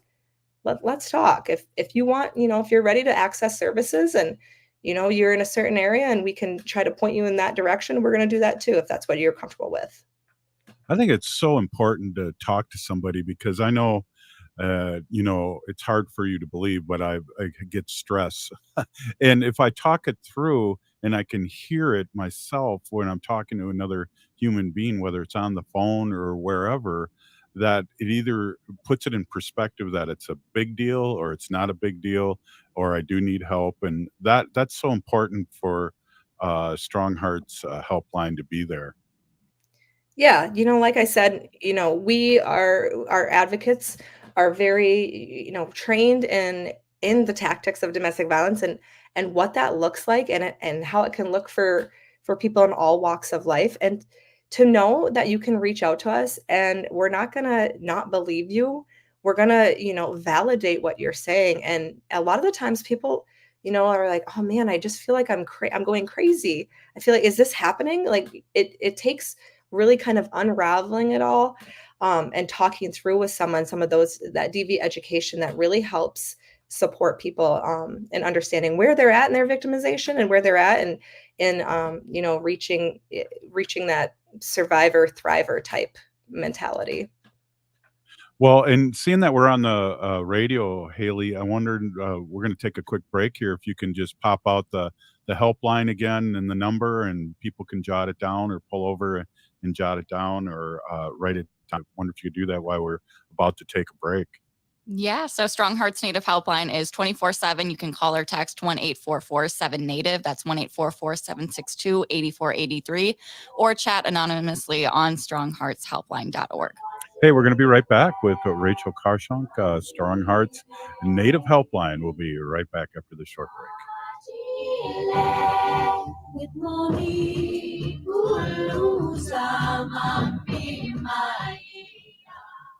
let's talk. If you want, if you're ready to access services and you're in a certain area and we can try to point you in that direction, we're gonna do that too, if that's what you're comfortable with.
I think it's so important to talk to somebody because I know, it's hard for you to believe, but I get stress. And if I talk it through and I can hear it myself when I'm talking to another human being, whether it's on the phone or wherever, that it either puts it in perspective that it's a big deal or it's not a big deal, or I do need help. And that's so important for StrongHearts helpline to be there.
Yeah, like I said, our advocates are very, trained in the tactics of domestic violence and what that looks like and how it can look for people in all walks of life. And to know that you can reach out to us and we're not gonna not believe you. We're gonna, validate what you're saying. And a lot of the times people, are like, oh man, I just feel like I'm going crazy. I feel like, is this happening? Like it takes really kind of unraveling it all and talking through with someone some of that DV education that really helps support people in understanding where they're at in their victimization and where they're at in reaching that survivor thriver type mentality.
Well, and seeing that we're on the radio, Haley, I wondered, we're going to take a quick break here. If you can just pop out the helpline again and the number, and people can jot it down or pull over and jot it down or write it down. I wonder if you could do that while we're about to take a break.
Yeah, so StrongHearts Native Helpline is 24/7. You can call or text 1-844-7-NATIVE. That's 1-844-762-8483, or chat anonymously on strongheartshelpline.org.
Hey, we're going to be right back with Rachel Carr-Shunk, StrongHearts Native Helpline. We'll be right back after the short break.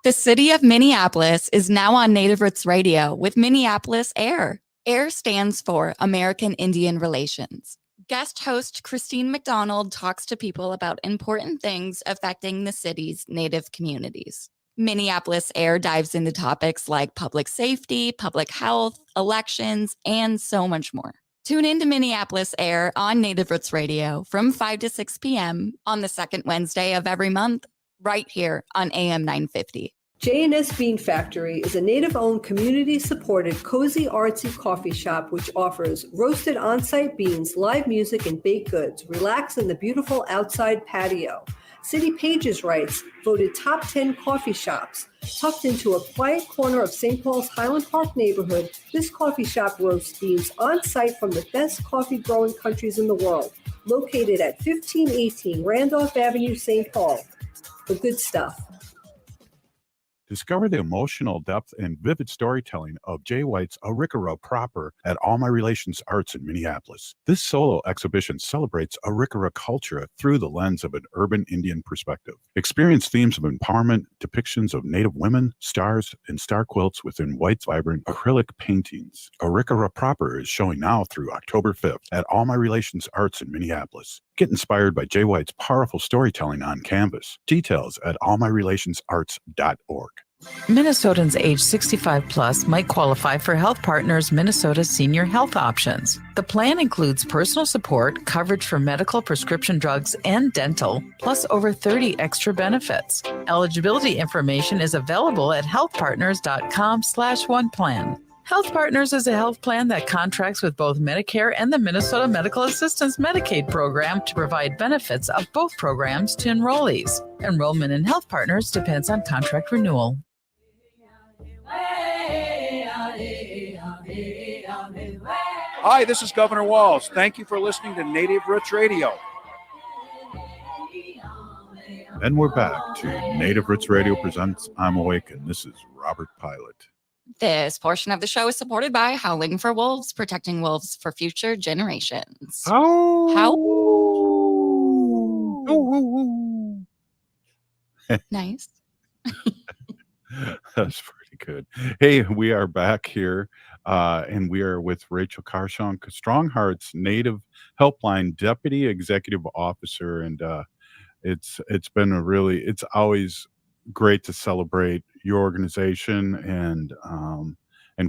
The city of Minneapolis is now on Native Roots Radio with Minneapolis AIR. AIR stands for American Indian Relations. Guest host Christine McDonald talks to people about important things affecting the city's Native communities. Minneapolis AIR dives into topics like public safety, public health, elections, and so much more. Tune in to Minneapolis AIR on Native Roots Radio from 5 to 6 p.m. on the second Wednesday of every month, right here on AM 950.
J&S Bean Factory is a Native-owned, community-supported, cozy, artsy coffee shop which offers roasted on-site beans, live music, and baked goods. Relax in the beautiful outside patio. City Pages writes, voted top 10 coffee shops. Tucked into a quiet corner of St. Paul's Highland Park neighborhood, this coffee shop roasts beans on-site from the best coffee-growing countries in the world. Located at 1518 Randolph Avenue, St. Paul. the good stuff.
Discover the emotional depth and vivid storytelling of Jay White's Arikara Proper at All My Relations Arts in Minneapolis. This solo exhibition celebrates Arikara culture through the lens of an urban Indian perspective. Experience themes of empowerment, depictions of Native women, stars, and star quilts within White's vibrant acrylic paintings. Arikara Proper is showing now through October 5th at All My Relations Arts in Minneapolis. Get inspired by Jay White's powerful storytelling on canvas. Details at allmyrelationsarts.org.
Minnesotans age 65 plus might qualify for Health Partners Minnesota Senior Health Options. The plan includes personal support, coverage for medical, prescription drugs, and dental, plus over 30 extra benefits. Eligibility information is available at healthpartners.com/oneplan. Health Partners is a health plan that contracts with both Medicare and the Minnesota Medical Assistance Medicaid program to provide benefits of both programs to enrollees. Enrollment in Health Partners depends on contract renewal.
Hi, this is Governor Walz. Thank you for listening to Native Roots Radio.
And we're back to Native Roots Radio presents I'm Awake, and this is Robert Pilot.
This portion of the show is supported by Howling for Wolves, protecting wolves for future generations. Nice.
That's pretty good. Hey, we are back here, and we are with Rachel Carr-Shunk, StrongHearts Native Helpline Deputy Executive Officer, and it's been it's always great to celebrate your organization and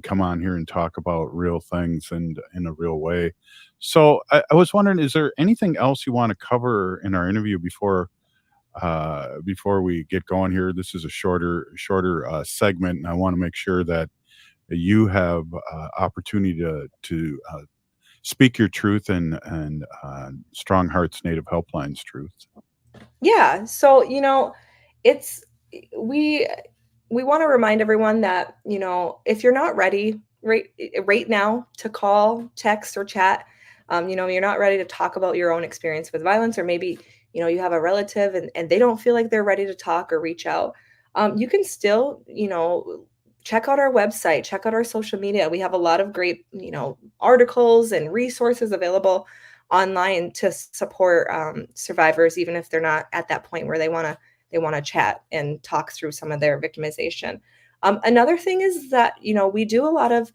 come on here and talk about real things and in a real way. So I was wondering, is there anything else you want to cover in our interview before we get going here? This is a shorter segment, and I want to make sure that you have opportunity to speak your truth and StrongHearts Native Helpline's truth.
Yeah. So, we want to remind everyone that, if you're not ready right now to call, text, or chat, you're not ready to talk about your own experience with violence, or maybe, you have a relative and they don't feel like they're ready to talk or reach out. You can still, check out our website, check out our social media. We have a lot of great, articles and resources available online to support survivors, even if they're not at that point where they want to chat and talk through some of their victimization. Another thing is that, we do a lot of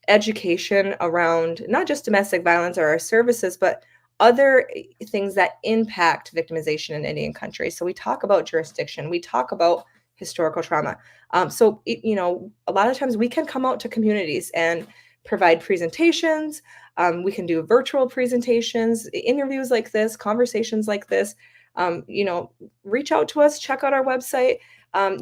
education around not just domestic violence or our services, but other things that impact victimization in Indian country. So we talk about jurisdiction, we talk about historical trauma. A lot of times we can come out to communities and provide presentations. We can do virtual presentations, interviews like this, conversations like this. Reach out to us, check out our website.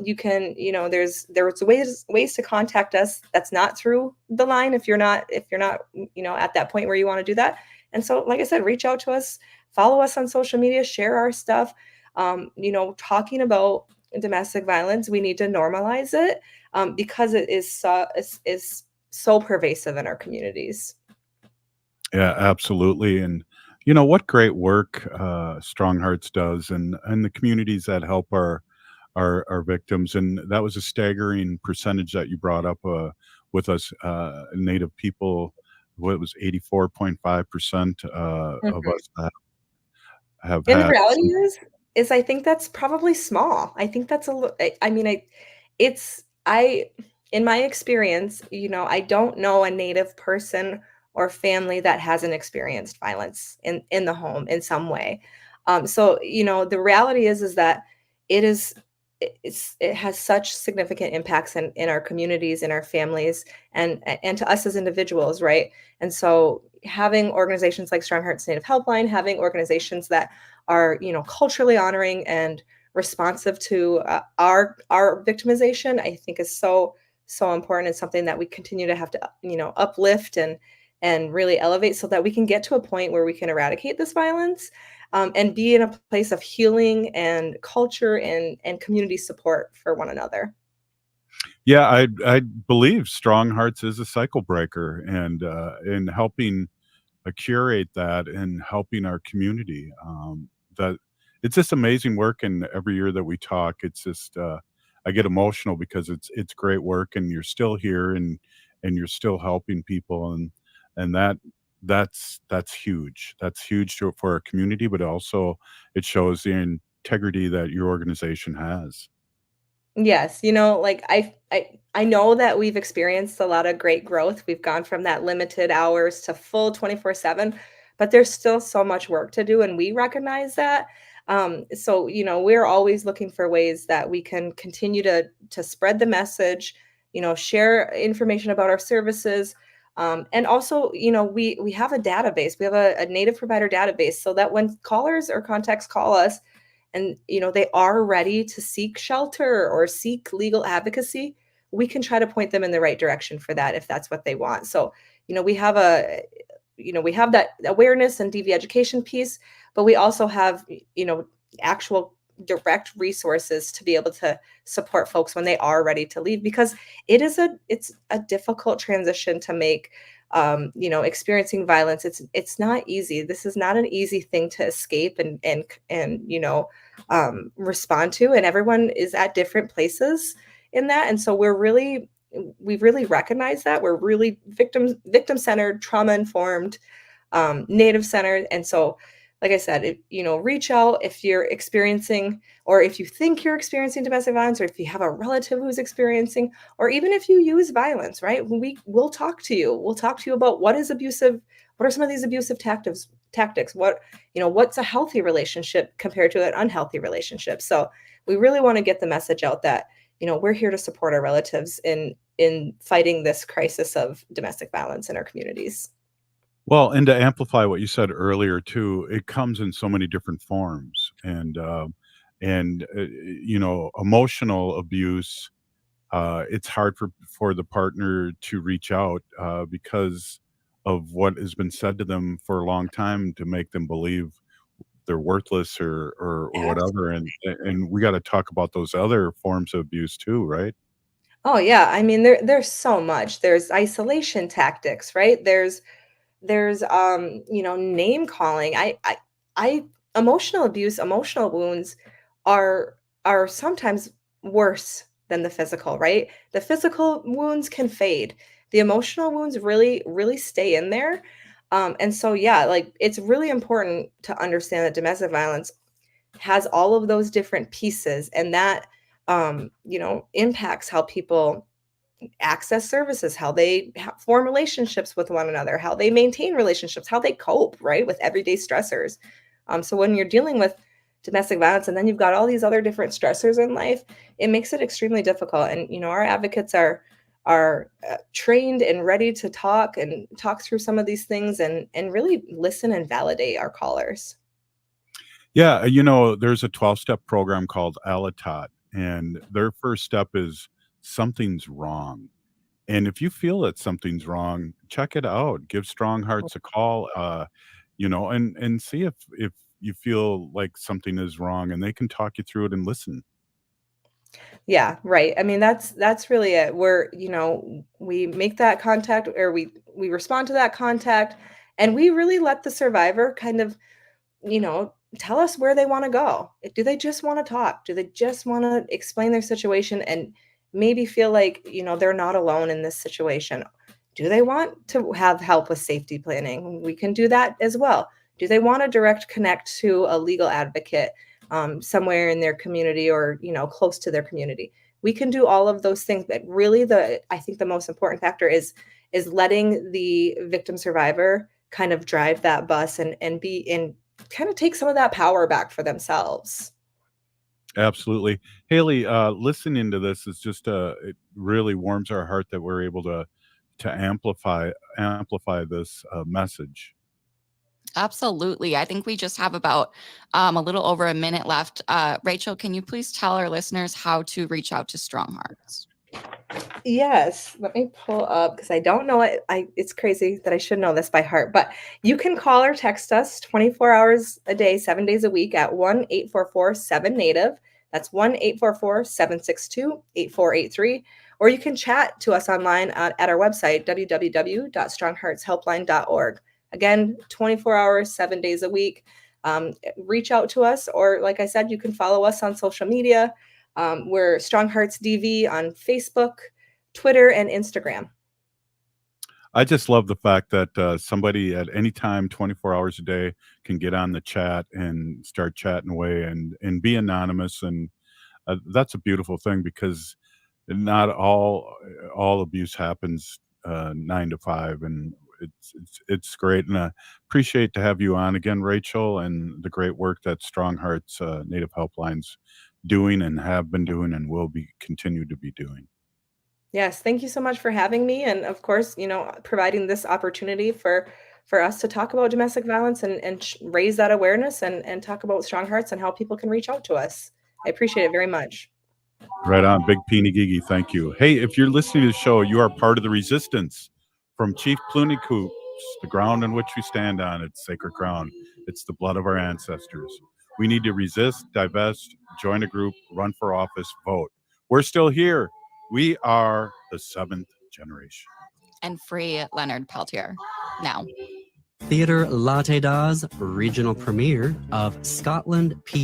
You can, there's ways to contact us that's not through the line if you're not, at that point where you want to do that. And so, like I said, reach out to us, follow us on social media, share our stuff. Talking about domestic violence, we need to normalize it because it is so pervasive in our communities.
Yeah, absolutely. And what great work StrongHearts does and the communities that help our victims. And that was a staggering percentage that you brought up with us, Native people. What was 84.5% of us that have
And
had.
the reality is I think that's probably small. I think that's in my experience, I don't know a Native person or family that hasn't experienced violence in the home in some way. So, the reality is that it has such significant impacts in our communities, in our families, and to us as individuals, right? And so having organizations like StrongHearts Native Helpline, having organizations that are, culturally honoring and responsive to our victimization, I think is so important, and something that we continue to have to, uplift and really elevate so that we can get to a point where we can eradicate this violence and be in a place of healing and culture and community support for one another.
Yeah, I believe StrongHearts is a cycle breaker, and in helping curate that and helping our community. That it's just amazing work. And every year that we talk, it's just I get emotional because it's great work, and you're still here, and you're still helping people, and that's huge. That's huge for our community, but also it shows the integrity that your organization has.
Yes, like I know that we've experienced a lot of great growth. We've gone from that limited hours to full 24/7, but there's still so much work to do, and we recognize that. So, we're always looking for ways that we can continue to spread the message, share information about our services. And also, we have a database. We have a native provider database so that when callers or contacts call us, and they are ready to seek shelter or seek legal advocacy, we can try to point them in the right direction for that if that's what they want. So we have we have that awareness and DV education piece, but we also have actual direct resources to be able to support folks when they are ready to leave, because it's a difficult transition to make. Experiencing violence, it's not easy. This is not an easy thing to escape and respond to, and everyone is at different places in that. And so we really recognize that we're really victim centered, trauma informed, native centered. And so, like I said, reach out if you're experiencing, or if you think you're experiencing domestic violence, or if you have a relative who's experiencing, or even if you use violence, right? We'll talk to you. We'll talk to you about what are some of these abusive tactics, what's a healthy relationship compared to an unhealthy relationship. So we really want to get the message out that, we're here to support our relatives in fighting this crisis of domestic violence in our communities.
Well, and to amplify what you said earlier too, it comes in so many different forms, and emotional abuse. It's hard for the partner to reach out because of what has been said to them for a long time to make them believe they're worthless or whatever. And we got to talk about those other forms of abuse too, right?
Oh yeah, I mean there's so much. There's isolation tactics, right? There's name calling. I emotional abuse, emotional wounds are sometimes worse than the physical, right? The physical wounds can fade. The emotional wounds really stay in there. And so yeah, like it's really important to understand that domestic violence has all of those different pieces, and that impacts how people access services, how they form relationships with one another, how they maintain relationships, how they cope, right, with everyday stressors. So when you're dealing with domestic violence and then you've got all these other different stressors in life, it makes it extremely difficult. And our advocates are trained and ready to talk through some of these things and really listen and validate our callers.
Yeah, there's a 12-step program called Alatot, and their first step is something's wrong. And if you feel that something's wrong, check it out. Give StrongHearts a call, and see if you feel like something is wrong, and they can talk you through it and listen.
Yeah, right. I mean, that's really it. We make that contact, or we respond to that contact, and we really let the survivor kind of, tell us where they want to go. Do they just want to talk? Do they just want to explain their situation and maybe feel like, they're not alone in this situation? Do they want to have help with safety planning? We can do that as well. Do they want to direct connect to a legal advocate somewhere in their community, or, close to their community? We can do all of those things, but really I think the most important factor is letting the victim survivor kind of drive that bus and kind of take some of that power back for themselves.
Absolutely. Haley, listening to this is just it really warms our heart that we're able to amplify this message.
Absolutely. I think we just have about a little over a minute left. Rachel, can you please tell our listeners how to reach out to StrongHearts?
Yes, let me pull up because I don't know it. It's crazy that I should know this by heart, but you can call or text us 24 hours a day, 7 days a week at 1-844-7-NATIVE. That's 1-844-762-8483. Or you can chat to us online at our website, www.strongheartshelpline.org. Again, 24 hours, 7 days a week. reach out to us, or like I said, you can follow us on social media. We're StrongHearts DV on Facebook, Twitter, and Instagram.
I just love the fact that somebody at any time, 24 hours a day, can get on the chat and start chatting away and be anonymous. And that's a beautiful thing, because not all abuse happens 9 to 5, and it's great. And I appreciate to have you on again, Rachel, and the great work that StrongHearts Native Helpline's doing and have been doing and will be continue to be doing.
Yes, thank you so much for having me, and of course, providing this opportunity for us to talk about domestic violence and raise that awareness and talk about StrongHearts and how people can reach out to us. I appreciate it very much.
Right on, Big Peeny Gigi. Thank you. Hey, if you're listening to the show, you are part of the resistance. From Chief Pluney Coops, the ground on which we stand on, it's sacred ground. It's the blood of our ancestors. We need to resist, divest, join a group, run for office, vote. We're still here. We are the 7th generation.
And free Leonard Peltier now.
Theatre Latte Da's regional premiere of Scotland, PA.